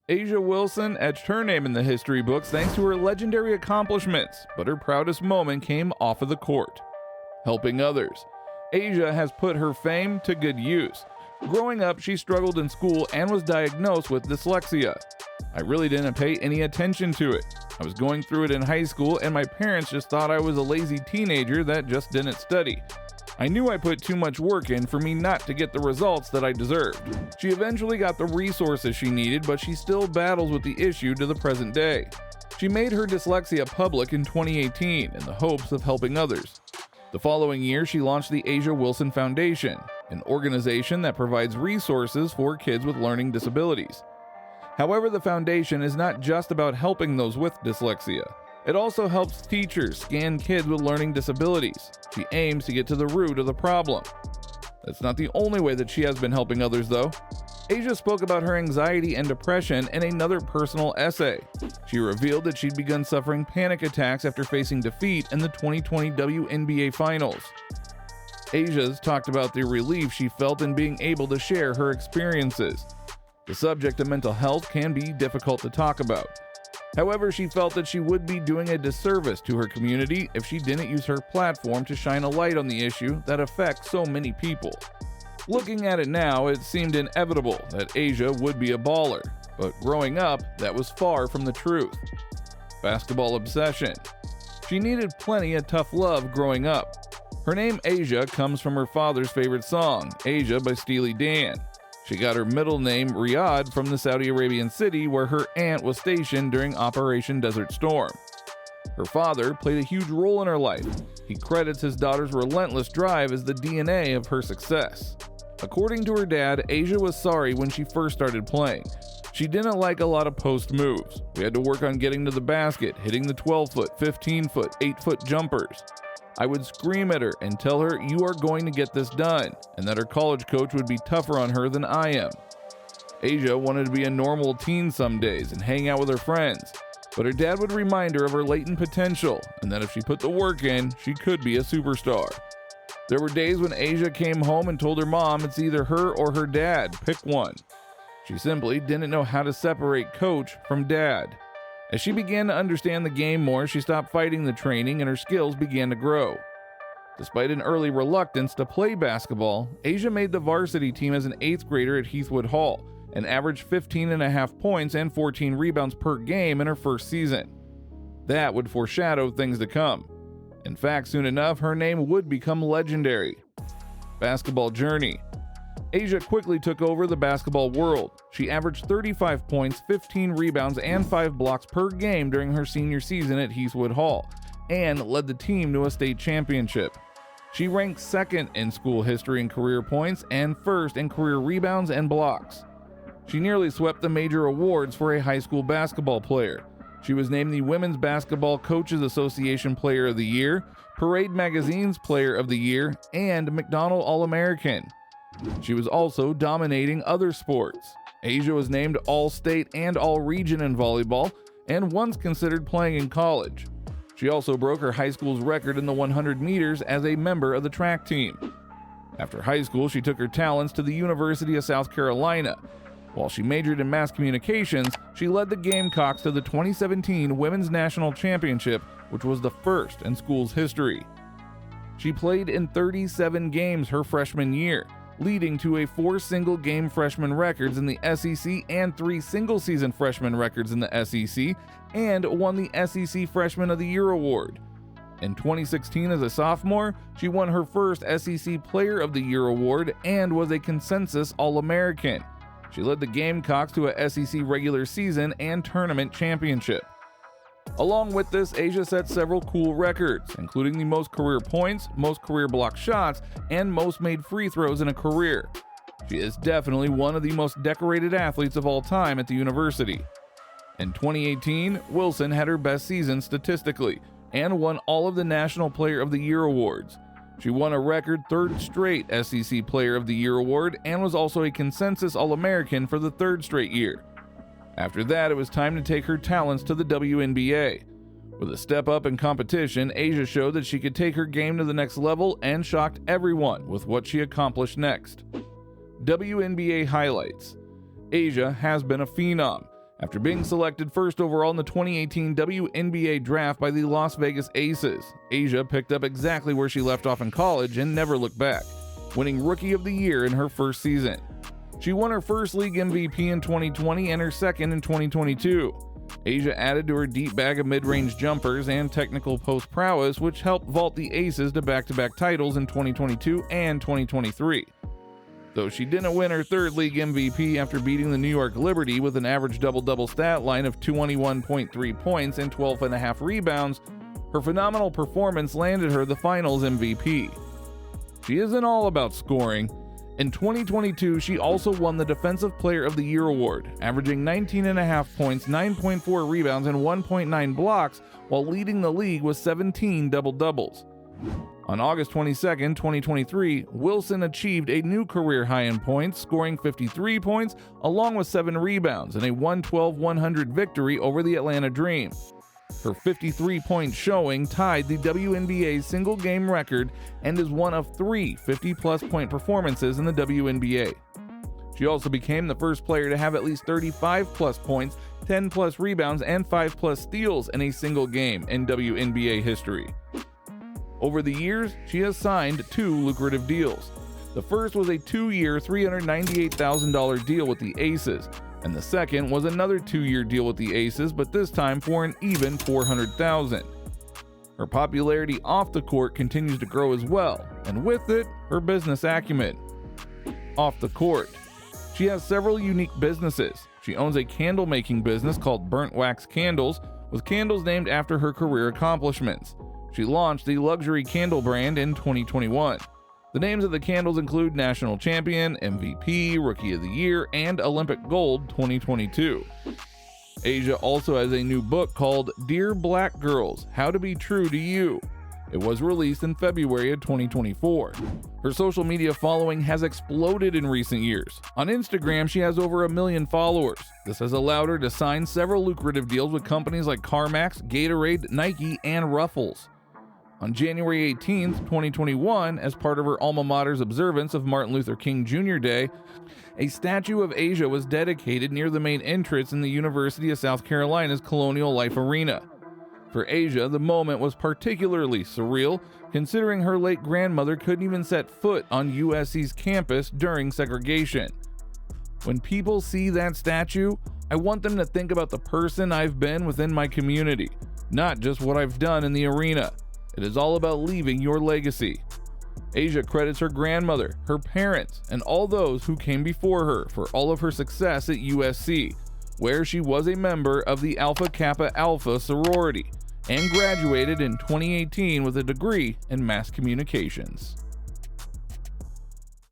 Asia Wilson etched her name in the history books thanks to her legendary accomplishments, but her proudest moment came off of the court. Helping others. Asia has put her fame to good use. Growing up, she struggled in school and was diagnosed with dyslexia. I really didn't pay any attention to it. I was going through it in high school, and my parents just thought I was a lazy teenager that just didn't study. I knew I put too much work in for me not to get the results that I deserved. She eventually got the resources she needed, but she still battles with the issue to the present day. She made her dyslexia public in 2018 in the hopes of helping others. The following year, she launched the Asia Wilson Foundation, an organization that provides resources for kids with learning disabilities. However, the foundation is not just about helping those with dyslexia. It also helps teachers scan kids with learning disabilities. She aims to get to the root of the problem. That's not the only way that she has been helping others, though. Asia spoke about her anxiety and depression in another personal essay. She revealed that she'd begun suffering panic attacks after facing defeat in the 2020 WNBA Finals. Asia's talked about the relief she felt in being able to share her experiences. The subject of mental health can be difficult to talk about. However, she felt that she would be doing a disservice to her community if she didn't use her platform to shine a light on the issue that affects so many people. Looking at it now, it seemed inevitable that Asia would be a baller, but growing up, that was far from the truth. Basketball obsession. She needed plenty of tough love growing up. Her name Asia comes from her father's favorite song, Asia by Steely Dan. She got her middle name Riyadh from the Saudi Arabian city where her aunt was stationed during Operation Desert Storm. Her father played a huge role in her life. He credits his daughter's relentless drive as the DNA of her success. According to her dad, Asia was sorry when she first started playing. She didn't like a lot of post moves. We had to work on getting to the basket, hitting the 12-foot, 15-foot, 8-foot jumpers. I would scream at her and tell her, "You are going to get this done," and that her college coach would be tougher on her than I am. Asia wanted to be a normal teen some days and hang out with her friends, but her dad would remind her of her latent potential and that if she put the work in, she could be a superstar. There were days when Asia came home and told her mom it's either her or her dad, pick one. She simply didn't know how to separate coach from dad. As she began to understand the game more, she stopped fighting the training and her skills began to grow. Despite an early reluctance to play basketball, Asia made the varsity team as an 8th grader at Heathwood Hall and averaged 15.5 points and 14 rebounds per game in her first season. That would foreshadow things to come. In fact, soon enough, her name would become legendary. Basketball journey. Asia quickly took over the basketball world. She averaged 35 points, 15 rebounds, and 5 blocks per game during her senior season at Heathwood Hall, and led the team to a state championship. She ranked 2nd in school history in career points and 1st in career rebounds and blocks. She nearly swept the major awards for a high school basketball player. She was named the Women's Basketball Coaches Association Player of the Year, Parade Magazine's Player of the Year, and McDonald All-American. She was also dominating other sports. Asia was named All-State and All-Region in volleyball, and once considered playing in college. She also broke her high school's record in the 100 meters as a member of the track team. After high school, she took her talents to the University of South Carolina. While she majored in mass communications, she led the Gamecocks to the 2017 Women's National Championship, which was the first in school's history. She played in 37 games her freshman year, leading to a 4 single-game freshman records in the SEC and 3 single-season freshman records in the SEC, and won the SEC Freshman of the Year award. In 2016, as a sophomore, she won her first SEC Player of the Year award and was a consensus All-American. She led the Gamecocks to a SEC regular season and tournament championship. Along with this, Asia set several cool records, including the most career points, most career block shots, and most made free throws in a career. She is definitely one of the most decorated athletes of all time at the university. In 2018, Wilson had her best season statistically and won all of the National Player of the Year awards. She won a record 3rd straight SEC Player of the Year award and was also a consensus All-American for the 3rd straight year. After that, it was time to take her talents to the WNBA. With a step up in competition, Asia showed that she could take her game to the next level and shocked everyone with what she accomplished next. WNBA highlights. Asia has been a phenom. After being selected first overall in the 2018 WNBA draft by the Las Vegas Aces, Asia picked up exactly where she left off in college and never looked back, winning Rookie of the Year in her first season. She won her first league MVP in 2020 and her second in 2022. Asia added to her deep bag of mid-range jumpers and technical post prowess, which helped vault the Aces to back-to-back titles in 2022 and 2023. Though she didn't win her third league MVP after beating the New York Liberty with an average double-double stat line of 21.3 points and 12.5 rebounds, her phenomenal performance landed her the finals MVP. She isn't all about scoring. In 2022, she also won the Defensive Player of the Year award, averaging 19.5 points, 9.4 rebounds, and 1.9 blocks, while leading the league with 17 double-doubles. On August 22, 2023, Wilson achieved a new career high in points, scoring 53 points along with 7 rebounds in a 112-100 victory over the Atlanta Dream. Her 53-point showing tied the WNBA single-game record and is one of 3 50-plus point performances in the WNBA. She also became the first player to have at least 35-plus points, 10-plus rebounds, and 5-plus steals in a single game in WNBA history. Over the years, she has signed 2 lucrative deals. The first was a 2-year, $398,000 deal with the Aces, and the second was another 2-year deal with the Aces, but this time for an even $400,000. Her popularity off the court continues to grow as well, and with it, her business acumen. Off the court, she has several unique businesses. She owns a candle-making business called Burnt Wax Candles, with candles named after her career accomplishments. She launched the luxury candle brand in 2021. The names of the candles include National Champion, MVP, Rookie of the Year, and Olympic Gold 2022. Asia also has a new book called Dear Black Girls: How to Be True to You. It was released in February of 2024. Her social media following has exploded in recent years. On Instagram, she has over 1 million followers. This has allowed her to sign several lucrative deals with companies like CarMax, Gatorade, Nike, and Ruffles. On January 18, 2021, as part of her alma mater's observance of Martin Luther King Jr. Day, a statue of Asia was dedicated near the main entrance in the University of South Carolina's Colonial Life Arena. For Asia, the moment was particularly surreal, considering her late grandmother couldn't even set foot on USC's campus during segregation. When people see that statue, I want them to think about the person I've been within my community, not just what I've done in the arena. It is all about leaving your legacy. Asia credits her grandmother, her parents, and all those who came before her for all of her success at USC, where she was a member of the Alpha Kappa Alpha sorority and graduated in 2018 with a degree in mass communications.